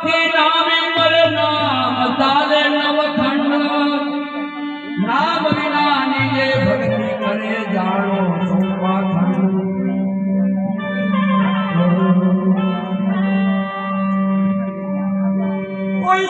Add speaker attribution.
Speaker 1: भक्ति नामेंद्र नाम ताले नवखंड नाम विना निजे भक्ति करे जानो सोपा खंड कोई